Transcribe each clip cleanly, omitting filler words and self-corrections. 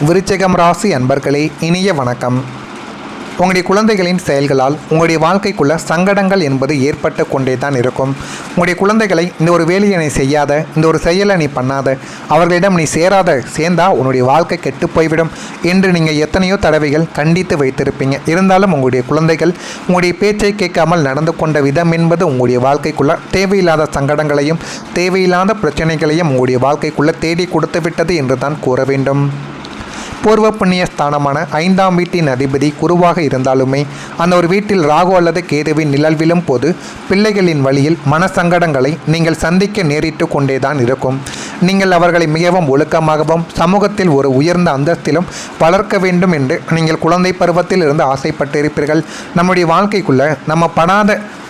விருச்சிகம் ராசி அன்பர்களே, இனிய வணக்கம். உங்களுடைய குழந்தைகளின் செயல்களால் உங்களுடைய வாழ்க்கைக்குள்ள சங்கடங்கள் என்பது ஏற்பட்டு கொண்டே தான் இருக்கும். உங்களுடைய குழந்தைகளை இந்த ஒரு வேலையை நீ செய்யாத, இந்த ஒரு செயலை நீ பண்ணாத, அவர்களிடம் நீ சேர்ந்தா உன்னுடைய வாழ்க்கை கெட்டு போய்விடும் என்று நீங்கள் எத்தனையோ தடவைகள் கண்டித்து வைத்திருப்பீங்க. இருந்தாலும் உங்களுடைய குழந்தைகள் உங்களுடைய பேச்சை கேட்காமல் நடந்து கொண்ட விதம் என்பது உங்களுடைய வாழ்க்கைக்குள்ள தேவையில்லாத சங்கடங்களையும் தேவையில்லாத பிரச்சனைகளையும் உங்களுடைய வாழ்க்கைக்குள்ள தேடி கொடுத்து விட்டது என்று தான் கூற வேண்டும். பூர்வ புண்ணிய ஸ்தானமான 5ஆம் வீட்டின் அதிபதி குருவாக இருந்தாலுமே அந்த ஒரு வீட்டில் ராகு அல்லது கேதுவின் நிழல் விழும் போது பிள்ளைகளின் வழியில் மனசங்கடங்களை நீங்கள் சந்திக்க நேரிட்டு கொண்டேதான் இருக்கும். நீங்கள் அவர்களை மிகவும் ஒழுக்கமாகவும் சமூகத்தில் ஒரு உயர்ந்த அந்தஸ்திலும் வளர்க்க வேண்டும் என்று நீங்கள் குழந்தை பருவத்தில் இருந்து ஆசைப்பட்டிருப்பீர்கள். நம்முடைய வாழ்க்கைக்குள்ள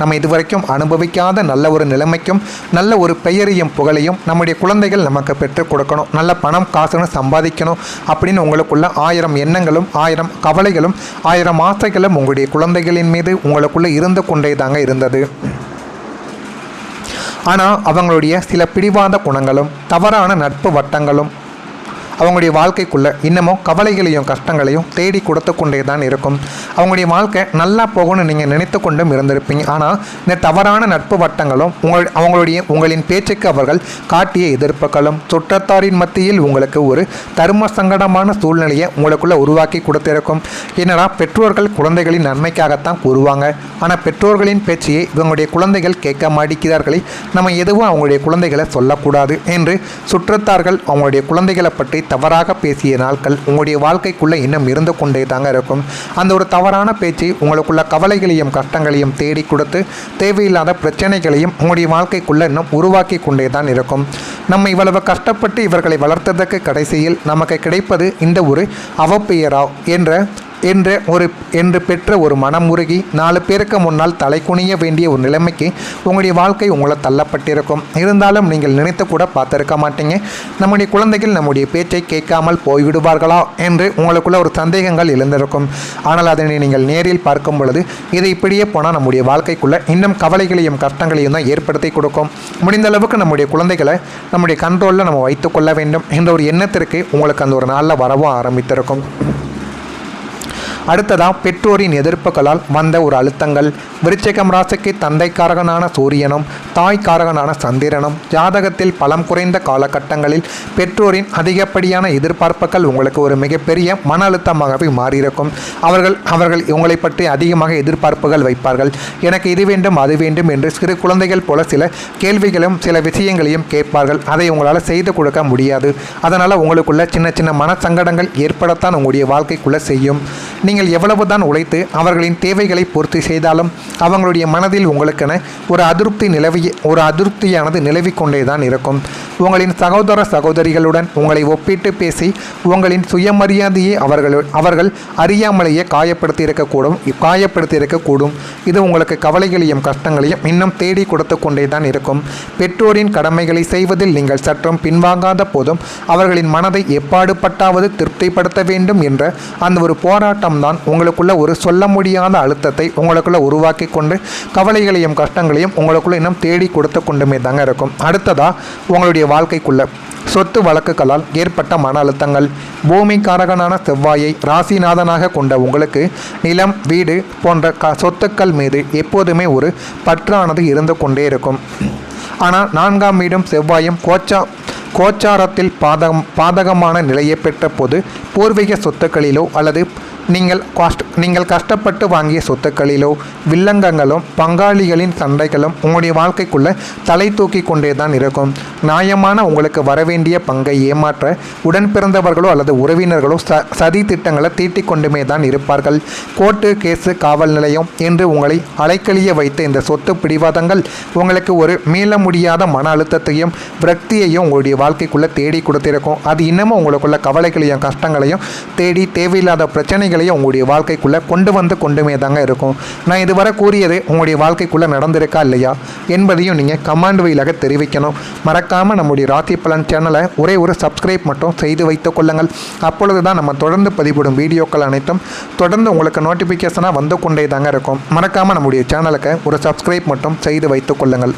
நம்ம இதுவரைக்கும் அனுபவிக்காத நல்ல ஒரு நிலைமைக்கும் நல்ல ஒரு பெயரையும் புகழையும் நம்முடைய குழந்தைகள் நமக்கு பெற்றுக் கொடுக்கணும். நல்ல பணம் காசுன்னு சம்பாதிக்கணும் அப்படின்னு உங்களுக்குள்ள 1000 எண்ணங்களும் 1000 கவலைகளும் 1000 ஆசைகளும் உங்களுடைய குழந்தைகளின் மீது உங்களுக்குள்ள இருந்து கொண்டே தாங்க இருந்தது. ஆனால் அவங்களுடைய சில பிடிவாத குணங்களும் தவறான நட்பு வட்டங்களும் அவங்களுடைய வாழ்க்கைக்குள்ளே இன்னமும் கவலைகளையும் கஷ்டங்களையும் தேடி கொடுத்து கொண்டே தான் இருக்கும். அவங்களுடைய வாழ்க்கை நல்லா போகணும்னு நீங்கள் நினைத்து கொண்டும் இருந்திருப்பீங்க. ஆனால் இந்த தவறான நட்பு வட்டங்களும் உங்களின் பேச்சுக்கு அவர்கள் காட்டிய எதிர்ப்புகளும் சுற்றத்தாரின் மத்தியில் உங்களுக்கு ஒரு தர்ம சங்கடமான சூழ்நிலையை உங்களுக்குள்ளே உருவாக்கி கொடுத்திருக்கும். என்னடா பெற்றோர்கள் குழந்தைகளின் நன்மைக்காகத்தான் கூறுவாங்க, ஆனால் பெற்றோர்களின் பேச்சையே இவங்களுடைய குழந்தைகள் கேட்க மாட்டேங்கிறார்களே, நம்ம எதுவும் அவங்களுடைய குழந்தைகளை சொல்லக்கூடாது என்று சுற்றத்தார்கள் அவங்களுடைய குழந்தைகளை பற்றி தவறாக பேசிய நாட்கள் உங்களுடைய வாழ்க்கைக்குள்ளே இன்னும் இருந்து கொண்டே தாங்க இருக்கும். அந்த ஒரு தவறான பேச்சு உங்களுக்குள்ள கவலைகளையும் கஷ்டங்களையும் தேடி கொடுத்து தேவையில்லாத பிரச்சனைகளையும் உங்களுடைய வாழ்க்கைக்குள்ளே இன்னும் உருவாக்கி கொண்டே தான் இருக்கும். நம்ம இவ்வளவு கஷ்டப்பட்டு இவர்களை வளர்த்ததற்கு கடைசியில் நமக்கு கிடைப்பது இந்த ஒரு அவப்பெயரா என்று பெற்ற ஒரு மனமுருகி 4 பேருக்கு முன்னால் தலை குனிய வேண்டிய ஒரு நிலைமைக்கு உங்களுடைய வாழ்க்கை உங்களை தள்ளப்பட்டிருக்கும். இருந்தாலும் நீங்கள் நினைத்து கூட பார்த்துருக்க மாட்டீங்க, நம்முடைய குழந்தைகள் நம்முடைய பேச்சை கேட்காமல் போய்விடுவார்களா என்று உங்களுக்குள்ள ஒரு சந்தேகங்கள் எழுந்திருக்கும். ஆனால் அதனை நீங்கள் நேரில் பார்க்கும் பொழுது இது இப்படியே போனால் நம்முடைய வாழ்க்கைக்குள்ள இன்னும் கவலைகளையும் கஷ்டங்களையும் தான் ஏற்படுத்தி கொடுக்கும். முடிந்த அளவுக்கு நம்முடைய குழந்தைகளை நம்முடைய கண்ட்ரோலில் நம்ம வைத்துக்கொள்ள வேண்டும் என்ற ஒரு எண்ணத்திற்கு உங்களுக்கு அந்த ஒரு நாளில் வரவும் ஆரம்பித்திருக்கும். அடுத்ததாக பெற்றோரின் எதிர்ப்புகளால் வந்த ஒரு அழுத்தங்கள். விருச்சிகம் ராசிக்கு தந்தைக்காரகனான சூரியனும் தாய்க்காரகனான சந்திரனும் ஜாதகத்தில் பலம் குறைந்த காலகட்டங்களில் பெற்றோரின் அதிகப்படியான எதிர்பார்ப்புகள் உங்களுக்கு ஒரு மிகப்பெரிய மன அழுத்தமாகவே மாறியிருக்கும். அவர்கள் உங்களை பற்றி அதிகமாக எதிர்பார்ப்புகள் வைப்பார்கள். எனக்கு இது வேண்டும் அது வேண்டும் என்று சிறு குழந்தைகள் போல சில கேள்விகளும் சில விஷயங்களையும் கேட்பார்கள். அதை உங்களால் செய்து கொடுக்க முடியாது. அதனால் உங்களுக்குள்ள சின்ன சின்ன மனசங்கடங்கள் ஏற்படத்தான் உங்களுடைய வாழ்க்கைக்குள்ளே செய்யும். நீங்கள் எவ்வளவுதான் உழைத்து அவர்களின் தேவைகளை பூர்த்தி செய்தாலும் அவங்களுடைய மனதில் உங்களுக்கென ஒரு அதிருப்தியானது நிலவிக்கொண்டே தான் இருக்கும். உங்களின் சகோதர சகோதரிகளுடன் உங்களை ஒப்பிட்டு பேசி உங்களின் சுயமரியாதையை அவர்கள் அறியாமலேயே காயப்படுத்தி இருக்கக்கூடும். இது உங்களுக்கு கவலைகளையும் கஷ்டங்களையும் இன்னும் தேடி கொடுத்து கொண்டே தான் இருக்கும். பெற்றோரின் கடமைகளை செய்வதில் நீங்கள் சற்றும் பின்வாங்காத போதும் அவர்களின் மனதை எப்பாடுபட்டாவது திருப்திப்படுத்த வேண்டும் என்ற அந்த ஒரு போராட்டம் தான் உங்களுக்குள்ள ஒரு சொல்ல முடியாத அழுத்தத்தை உங்களுக்குள்ள உருவாக்கி கொண்டு கவலைகளையும் கஷ்டங்களையும் உங்களுக்குள்ள இன்னும் தேடி கொடுத்து கொண்டுமே தாங்க இருக்கும். அடுத்ததா உங்களுடைய வாழ்க்கைக்குள்ள சொத்து வழக்குகளால் ஏற்பட்ட மன அழுத்தங்கள். பூமிக்காரகனான செவ்வாயை ராசிநாதனாக கொண்ட உங்களுக்கு நிலம் வீடு போன்ற சொத்துக்கள் மீது எப்போதுமே ஒரு பற்றானது இருந்து கொண்டே இருக்கும். ஆனால் 4ஆம் வீடும் செவ்வாயும் கோச்சாரத்தில் பாதகமான நிலையை பெற்ற போது பூர்வீக சொத்துக்களிலோ அல்லது நீங்கள் கஷ்டப்பட்டு வாங்கிய சொத்துக்களிலோ வில்லங்கங்களும் பங்காளிகளின் சண்டைகளும் உங்களுடைய வாழ்க்கைக்குள்ள தலை தூக்கி கொண்டே தான் இருக்கும். நியாயமான உங்களுக்கு வரவேண்டிய பங்கை ஏமாற்ற உடன் பிறந்தவர்களோ அல்லது உறவினர்களோ சதி திட்டங்களை தீட்டிக் கொண்டுமே தான் இருப்பார்கள். கோர்ட்டு கேஸு காவல் நிலையம் என்று உங்களை அலைக்கழிய வைத்த இந்த சொத்து பிடிவாதங்கள் உங்களுக்கு ஒரு மீள முடியாத மன அழுத்தத்தையும் விரக்தியையும் உங்களுடைய வாழ்க்கைக்குள்ளே தேடி கொடுத்திருக்கும். அது இன்னமும் உங்களுக்குள்ள கவலைகளையும் கஷ்டங்களையும் தேடி தேவையில்லாத பிரச்சனைகள் உங்களுடைய வாழ்க்கைக்குள்ள கொண்டுமே தாங்க இருக்கும். நான் இதுவரை கூறியது உங்களுடைய வாழ்க்கைக்குள்ள நடந்திருக்கா இல்லையா என்பதையும் நீங்கள் கமெண்ட் வழியாக தெரிவிக்கணும். மறக்காமல் நம்முடைய ராசி பலன் சேனலை ஒரே ஒரு சப்ஸ்கிரைப் மட்டும் செய்து வைத்துக் கொள்ளுங்கள். அப்பொழுது தான் நம்ம தொடர்ந்து பதிவிடும் வீடியோக்கள் அனைத்தும் தொடர்ந்து உங்களுக்கு நோட்டிஃபிகேஷனாக வந்து கொண்டே தாங்க இருக்கும். மறக்காமல் நம்முடைய சேனலுக்கு ஒரு சப்ஸ்கிரைப் மட்டும் செய்து வைத்துக் கொள்ளுங்கள்.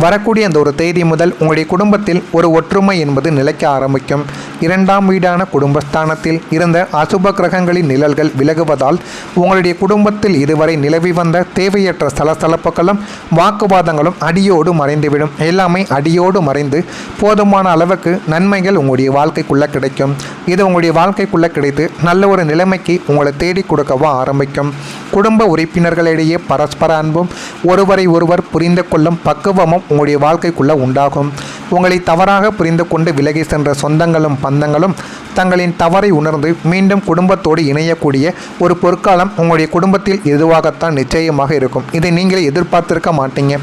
வரக்கூடிய அந்த ஒரு தேதி முதல் உங்களுடைய குடும்பத்தில் ஒரு ஒற்றுமை என்பது நிலைக்க ஆரம்பிக்கும். 2ஆம் வீடான குடும்பஸ்தானத்தில் இருந்த அசுப கிரகங்களின் நிழல்கள் விலகுவதால் உங்களுடைய குடும்பத்தில் இதுவரை நிலவி வந்த தேவையற்ற சலசலப்புகளும் வாக்குவாதங்களும் அடியோடு மறைந்துவிடும். எல்லாமே அடியோடு மறைந்து போதுமான அளவுக்கு நன்மைகள் உங்களுடைய வாழ்க்கைக்குள்ளே கிடைக்கும். இது உங்களுடைய வாழ்க்கைக்குள்ளே கிடைத்து நல்ல ஒரு நிலைமைக்கு உங்களை தேடி கொடுக்கவும் ஆரம்பிக்கும். குடும்ப உறுப்பினர்களிடையே பரஸ்பர அன்பும் ஒருவரை ஒருவர் புரிந்து கொள்ளும் பக்குவமும் உங்களுடைய வாழ்க்கைக்குள்ளே உண்டாகும். உங்களை தவறாக புரிந்து கொண்டு விலகி சென்ற சொந்தங்களும் பந்தங்களும் தங்களின் தவறை உணர்ந்து மீண்டும் குடும்பத்தோடு இணையக்கூடிய ஒரு பொற்காலம் உங்களுடைய குடும்பத்தில் எதுவாகத்தான் நிச்சயமாக இருக்கும். இதை நீங்களே எதிர்பார்த்திருக்க மாட்டீங்க.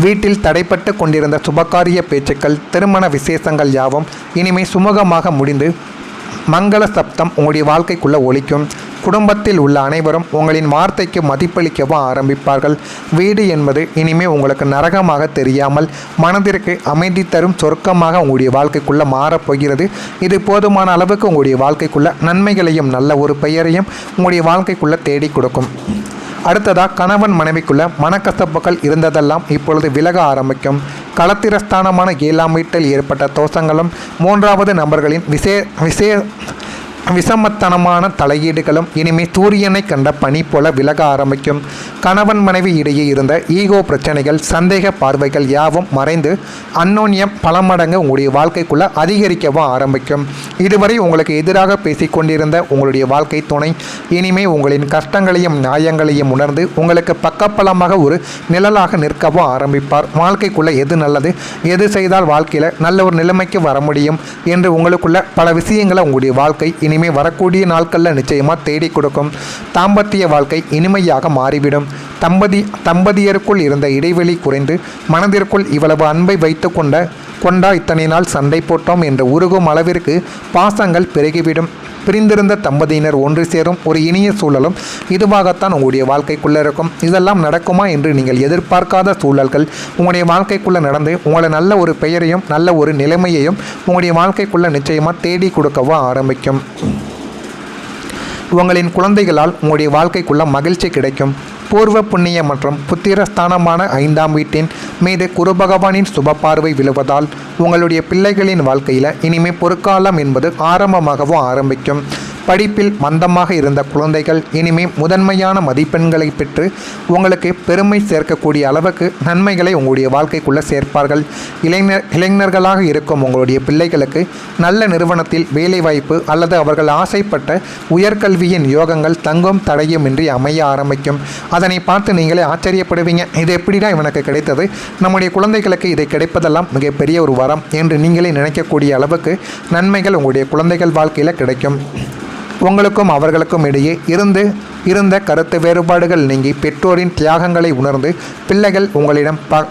வீட்டில் தடைப்பட்டு கொண்டிருந்த சுபகாரிய பேச்சுக்கள், திருமண விசேஷங்கள் யாவும் இனிமே சுமூகமாக முடிந்து மங்கள சப்தம் உங்களுடைய வாழ்க்கைக்குள்ளே ஒலிக்கும். குடும்பத்தில் உள்ள அனைவரும் உங்களின் வார்த்தைக்கு மதிப்பளிக்கவும் ஆரம்பிப்பார்கள். வீடு என்பது இனிமே உங்களுக்கு நரகமாக தெரியாமல் மனதிற்கு அமைதி தரும் சொர்க்கமாக உங்களுடைய வாழ்க்கைக்குள்ளே மாறப்போகிறது. இது போதுமான அளவுக்கு உங்களுடைய வாழ்க்கைக்குள்ள நன்மைகளையும் நல்ல ஒரு பெயரையும் உங்களுடைய வாழ்க்கைக்குள்ளே தேடி கொடுக்கும். அடுத்ததாக கணவன் மனைவிக்குள்ள மனக்கசப்புகள் இருந்ததெல்லாம் இப்பொழுது விலக ஆரம்பிக்கும். களத்திரஸ்தானமான 7ஆம் வீட்டில் ஏற்பட்ட தோஷங்களும் 3வது நபர்களின் விஷமத்தனமான தலையீடுகளும் இனிமே சூரியனை கண்ட பனி போல விலக ஆரம்பிக்கும். கணவன் மனைவி இடையே இருந்த ஈகோ பிரச்சனைகள், சந்தேக பார்வைகள் யாவும் மறைந்து அன்னோன்யம் பல மடங்கு உங்களுடைய வாழ்க்கைக்குள்ளே அதிகரிக்கவும் ஆரம்பிக்கும். இதுவரை உங்களுக்கு எதிராக பேசிக்கொண்டிருந்த உங்களுடைய வாழ்க்கை துணை இனிமே உங்களின் கஷ்டங்களையும் நியாயங்களையும் உணர்ந்து உங்களுக்கு பக்கப்பலமாக ஒரு நிழலாக நிற்கவும் ஆரம்பிப்பார். வாழ்க்கைக்குள்ளே எது நல்லது, எது செய்தால் வாழ்க்கையில் நல்ல ஒரு நிலைமைக்கு வர முடியும் என்று உங்களுக்குள்ள பல விஷயங்களை உங்களுடைய வாழ்க்கை இனிமே வரக்கூடிய நாட்களில் நிச்சயமாக தேடி கொடுக்கும். தாம்பத்திய வாழ்க்கை இனிமையாக மாறிவிடும். தம்பதியருக்குள் இருந்த இடைவெளி குறைந்து மனதிற்குள் இவ்வளவு அன்பை வைத்து கொண்டா இத்தனை நாள் சண்டை போட்டோம் என்று உருகும் அளவிற்கு பாசங்கள் பெருகிவிடும். பிரிந்திருந்த தம்பதியினர் ஒன்று சேரும் ஒரு இனிய சூழலும் இதுவாகத்தான் உங்களுடைய வாழ்க்கைக்குள்ளே இருக்கும். இதெல்லாம் நடக்குமா என்று நீங்கள் எதிர்பார்க்காத சூழல்கள் உங்களுடைய வாழ்க்கைக்குள்ளே நடந்து உங்களை நல்ல ஒரு பெயரையும் நல்ல ஒரு நிலைமையையும் உங்களுடைய வாழ்க்கைக்குள்ளே நிச்சயமாக தேடி கொடுக்கவும் ஆரம்பிக்கும். உங்களின் குழந்தைகளால் உங்களுடைய வாழ்க்கைக்குள்ள மகிழ்ச்சி கிடைக்கும். பூர்வ புண்ணிய மற்றும் புத்திரஸ்தானமான 5ஆம் வீட்டின் மீது குரு பகவானின் சுப பார்வை விழுவதால் உங்களுடைய பிள்ளைகளின் வாழ்க்கையில் இனிமே பொற்காலம் என்பது ஆரம்பமாகவும் ஆரம்பிக்கும். படிப்பில் மந்தமாக இருந்த குழந்தைகள் இனிமே முதன்மையான மதிப்பெண்களை பெற்று உங்களுக்கு பெருமை சேர்க்கக்கூடிய அளவுக்கு நன்மைகளை உங்களுடைய வாழ்க்கைக்குள்ளே சேர்ப்பார்கள். இளைஞர்களாக இருக்கும் உங்களுடைய பிள்ளைகளுக்கு நல்ல நிறுவனத்தில் வேலைவாய்ப்பு அல்லது அவர்கள் ஆசைப்பட்ட உயர்கல்வியின் யோகங்கள் தங்கும் தடையுமின்றி அமைய ஆரம்பிக்கும். அதனை பார்த்து நீங்களே ஆச்சரியப்படுவீங்க. இது எப்படிடா இவனுக்கு கிடைத்தது, நம்முடைய குழந்தைகளுக்கு இதை கிடைப்பதெல்லாம் மிகப்பெரிய ஒரு வரம் என்று நீங்களே நினைக்கக்கூடிய அளவுக்கு நன்மைகள் உங்களுடைய குழந்தைகள் வாழ்க்கையில் கிடைக்கும். உங்களுக்கும் அவர்களுக்கும் இடையே இருந்த கருத்து வேறுபாடுகள் நீங்கி பெற்றோரின் தியாகங்களை உணர்ந்து பிள்ளைகள்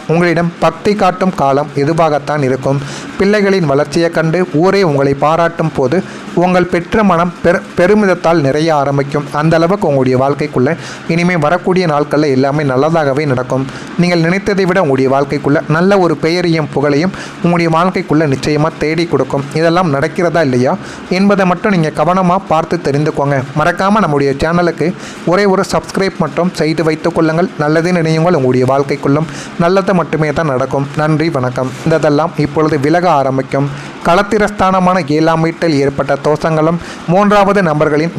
உங்களிடம் பக்தி காட்டும் காலம் எதுவாகத்தான் இருக்கும். பிள்ளைகளின் வளர்ச்சியை கண்டு ஊரே உங்களை பாராட்டும் போது உங்கள் பெற்ற மனம் பெருமிதத்தால் நிறைய ஆரம்பிக்கும். அந்த அளவுக்கு உங்களுடைய வாழ்க்கைக்குள்ளே இனிமேல் வரக்கூடிய நாட்களில் எல்லாமே நல்லதாகவே நடக்கும். நீங்கள் நினைத்ததை விட உங்களுடைய வாழ்க்கைக்குள்ளே நல்ல ஒரு பெயரையும் புகழையும் உங்களுடைய வாழ்க்கைக்குள்ளே நிச்சயமாக தேடி கொடுக்கும். இதெல்லாம் நடக்கிறதா இல்லையா என்பதை மட்டும் நீங்கள் கவனமாக பார்த்து தெரிந்துக்கோங்க. மறக்காமல் நம்முடைய சேனலுக்கு ஒரே ஒரு சப்ஸ்கிரைப் மட்டும் செய்து வைத்துக் கொள்ளுங்கள். நல்லது நினையுங்கள். உங்களுடைய வாழ்க்கைக்குள்ளும் நல்லது மட்டுமே தான் நடக்கும். நன்றி, வணக்கம். இதெல்லாம் இப்பொழுது விலக ஆரம்பிக்கும். களத்திரஸ்தானமான 7ஆம் வீட்டில் ஏற்பட்ட தோஷங்களும் 3வது நபர்களின்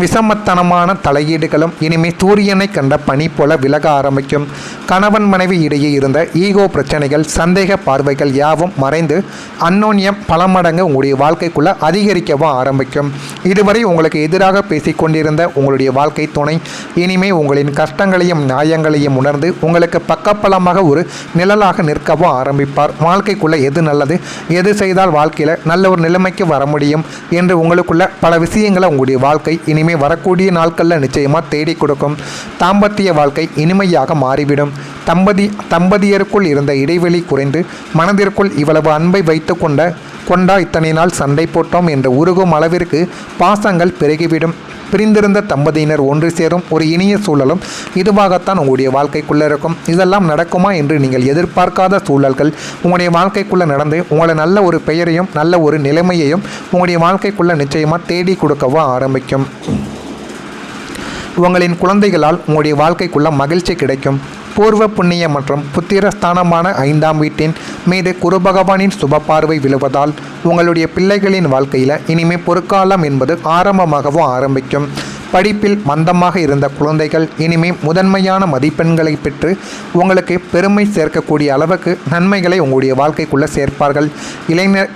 விஷமத்தனமான தலையீடுகளும் இனிமே சூரியனை கண்ட பனி போல விலக ஆரம்பிக்கும். கணவன் மனைவி இடையே இருந்த ஈகோ பிரச்சனைகள், சந்தேக பார்வைகள் யாவும் மறைந்து அன்னோன்யம் பல மடங்கு உங்களுடைய வாழ்க்கைக்குள்ளே அதிகரிக்கவும் ஆரம்பிக்கும். இதுவரை உங்களுக்கு எதிராக பேசிக்கொண்டிருந்த உங்களுடைய வாழ்க்கை துணை இனிமே உங்களின் கஷ்டங்களையும் நியாயங்களையும் உணர்ந்து உங்களுக்கு பக்கப்பலமாக ஒரு நிழலாக நிற்கவும் ஆரம்பிப்பார். வாழ்க்கைக்குள்ளே எது நல்லது, எது செய்தால் வாழ்க்கையில் நல்ல ஒரு நிலைமைக்கு வர முடியும் என்று உங்களுக்குள்ள பல விஷயங்களை உங்களுடைய வாழ்க்கை இனிமே வரக்கூடிய நாட்களில் நிச்சயமாக தேடி கொடுக்கும். தாம்பத்திய வாழ்க்கை இனிமையாக மாறிவிடும். தம்பதியருக்குள் இருந்த இடைவெளி குறைந்து மனதிற்குள் இவ்வளவு அன்பை வைத்து கொண்டா இத்தனை நாள் சண்டை போட்டோம் என்று உருகும் அளவிற்கு பாசங்கள் பெருகிவிடும். பிரிந்திருந்த தம்பதியினர் ஒன்று சேரும் ஒரு இனிய சூழலும் இதுவாகத்தான் உங்களுடைய வாழ்க்கைக்குள்ளே இருக்கும். இதெல்லாம் நடக்குமா என்று நீங்கள் எதிர்பார்க்காத சூழல்கள் உங்களுடைய வாழ்க்கைக்குள்ளே நடந்து உங்களை நல்ல ஒரு பெயரையும் நல்ல ஒரு நிலைமையையும் உங்களுடைய வாழ்க்கைக்குள்ளே நிச்சயமாக தேடி கொடுக்கவும் ஆரம்பிக்கும். உங்களின் குழந்தைகளால் உங்களுடைய வாழ்க்கைக்குள்ள மகிழ்ச்சி கிடைக்கும். பூர்வ புண்ணிய மற்றும் புத்திரஸ்தானமான 5ஆம் வீட்டின் மீது குரு பகவானின் சுப பார்வை விழுவதால் உங்களுடைய பிள்ளைகளின் வாழ்க்கையில் இனிமே பொற்காலம் என்பது ஆரம்பமாகவும் ஆரம்பிக்கும். படிப்பில் மந்தமாக இருந்த குழந்தைகள் இனிமே முதன்மையான மதிப்பெண்களை பெற்று உங்களுக்கு பெருமை சேர்க்கக்கூடிய அளவுக்கு நன்மைகளை உங்களுடைய வாழ்க்கைக்குள்ளே சேர்ப்பார்கள்.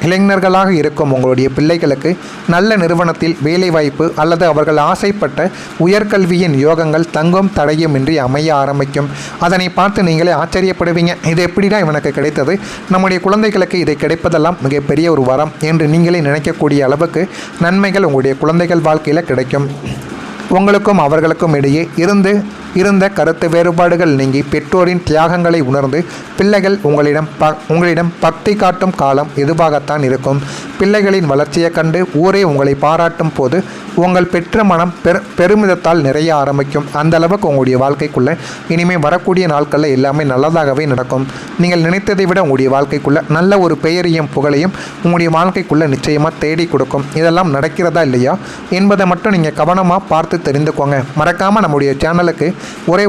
இளைஞர்களாக இருக்கும் உங்களுடைய பிள்ளைகளுக்கு நல்ல நிறுவனத்தில் வேலைவாய்ப்பு அல்லது அவர்கள் ஆசைப்பட்ட உயர்கல்வியின் யோகங்கள் தங்கும் தடையுமின்றி அமைய ஆரம்பிக்கும். அதனை பார்த்து நீங்களே ஆச்சரியப்படுவீங்க. இது எப்படிடா இவனுக்கு கிடைத்தது, நம்முடைய குழந்தைகளுக்கு இதை கிடைப்பதெல்லாம் மிகப்பெரிய ஒரு வரம் என்று நீங்களே நினைக்கக்கூடிய அளவுக்கு நன்மைகள் உங்களுடைய குழந்தைகள் வாழ்க்கையில் கிடைக்கும். உங்களுக்கும் அவர்களுக்கும் இடையே இருந்த கருத்து வேறுபாடுகள் நீங்கி பெற்றோரின் தியாகங்களை உணர்ந்து பிள்ளைகள் உங்களிடம் பக்தி காட்டும் காலம் இதுவாகத்தான் இருக்கும். பிள்ளைகளின் வளர்ச்சியை கண்டு ஊரே உங்களை பாராட்டும் போது உங்கள் பெற்ற மனம் பெருமிதத்தால் நிறைய ஆரம்பிக்கும். அந்த அளவுக்கு உங்களுடைய வாழ்க்கைக்குள்ளே இனிமேல் வரக்கூடிய நாட்களில் எல்லாமே நல்லதாகவே நடக்கும். நீங்கள் நினைத்ததை விட உங்களுடைய வாழ்க்கைக்குள்ளே நல்ல ஒரு பெயரையும் புகழையும் உங்களுடைய வாழ்க்கைக்குள்ளே நிச்சயமாக தேடி கொடுக்கும். இதெல்லாம் நடக்கிறதா இல்லையா என்பதை மட்டும் நீங்கள் கவனமாக பார்த்து தெரிந்துக்கோங்க. மறக்காமல் நம்முடைய சேனலுக்கு ஒரே